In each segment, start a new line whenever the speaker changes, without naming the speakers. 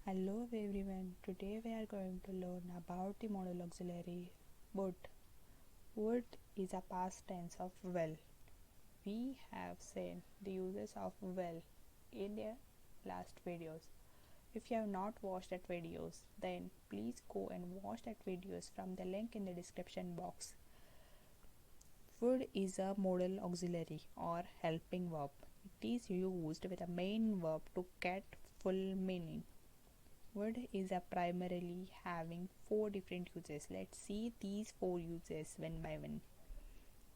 Hello everyone, today we are going to learn about the modal auxiliary would. Would is a past tense of will. We have seen the uses of will in the last videos. If you have not watched that videos, then please go and watch that videos from the link in the description box. Would is a modal auxiliary or helping verb. It is used with a main verb to get full meaning. Would is a primarily having 4 different uses. Let's see these 4 uses one by one.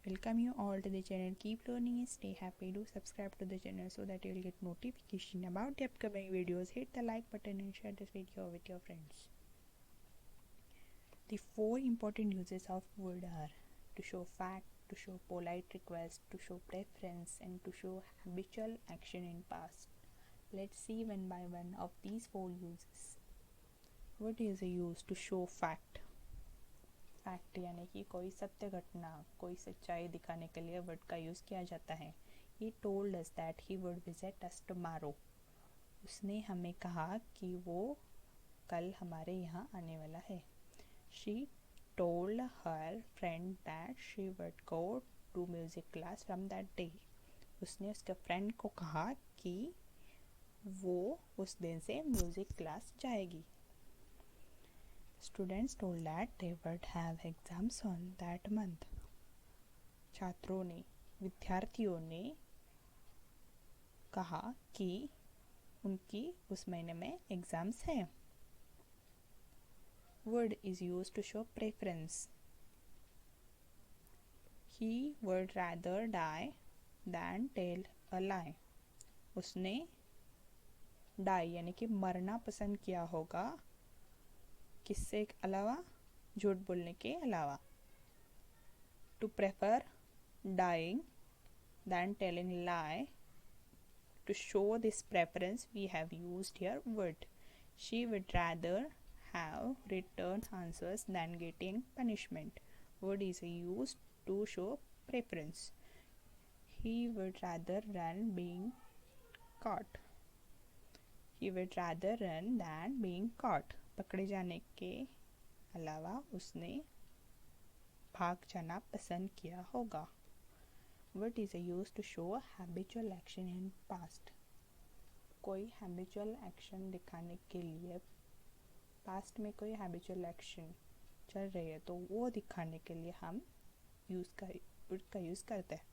Welcome you all to the channel. Keep learning and stay happy. Do subscribe to the channel so that you will get notification about the upcoming videos. Hit the like button and share this video with your friends. The 4 important uses of would are to show fact, to show polite request, to show preference, and to show habitual action in past. Let's see one by one of these 4 uses. Would is used to show fact. Fact यानी कि कोई सत्य घटना, कोई सच्चाई दिखाने के लिए वर्ड का यूज़ किया जाता है. He told us that he would visit us tomorrow. उसने हमें कहा कि वो कल हमारे यहाँ आने वाला है. She told her friend that she would go to music class from that day. उसने उसके फ्रेंड को कहा कि वो उस दिन से म्यूज़िक क्लास जाएगी. Students told that they would have exams on that month. छात्रों ने, विद्यार्थियों ने कहा कि उनकी उस महीने में एग्जाम्स हैं. Would is used to show preference. He would rather die than tell a lie. उसने die यानी कि मरना पसंद किया होगा किससे अलावा, झूठ बोलने के अलावा. To prefer dying than telling lie. To show this preference we have used here would. She would rather have written answers than getting punishment. Would is used to show preference. He would rather run being caught. He would rather run than being caught. पकड़े जाने के अलावा उसने भाग जाना पसंद किया होगा. Would is used to show habitual action in past. कोई habitual action दिखाने के लिए, past में कोई habitual action चल रही है तो वो दिखाने के लिए हम would का यूज़ करते हैं.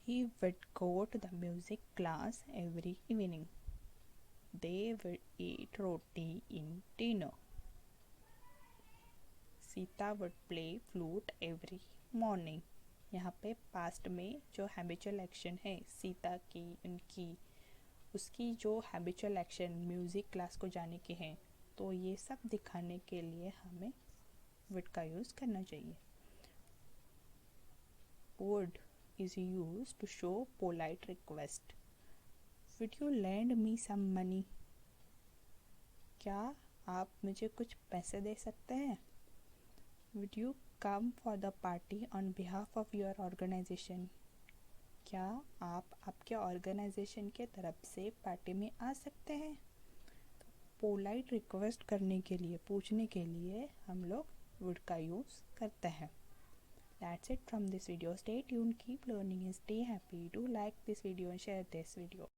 He would go to the music class every evening. They would eat roti in dinner. Sita would play flute every morning. यहाँ पे पास्ट में जो हैबिचुअल एक्शन है सीता की, उनकी, उसकी जो हैबिचुअल एक्शन म्यूज़िक क्लास को जाने के हैं, तो ये सब दिखाने के लिए हमें would का यूज़ करना चाहिए. Would is used to show polite request. Would you lend me some money? क्या आप मुझे कुछ पैसे दे सकते हैं? Would you come for the party on behalf of your organization? क्या आप आपके ऑर्गेनाइजेशन के तरफ से पार्टी में आ सकते हैं? पोलाइट रिक्वेस्ट करने के लिए, पूछने के लिए हम लोग would का यूज़ करते हैं. That's it from this video. Stay tuned, keep learning and stay happy. Do like this video and share this video.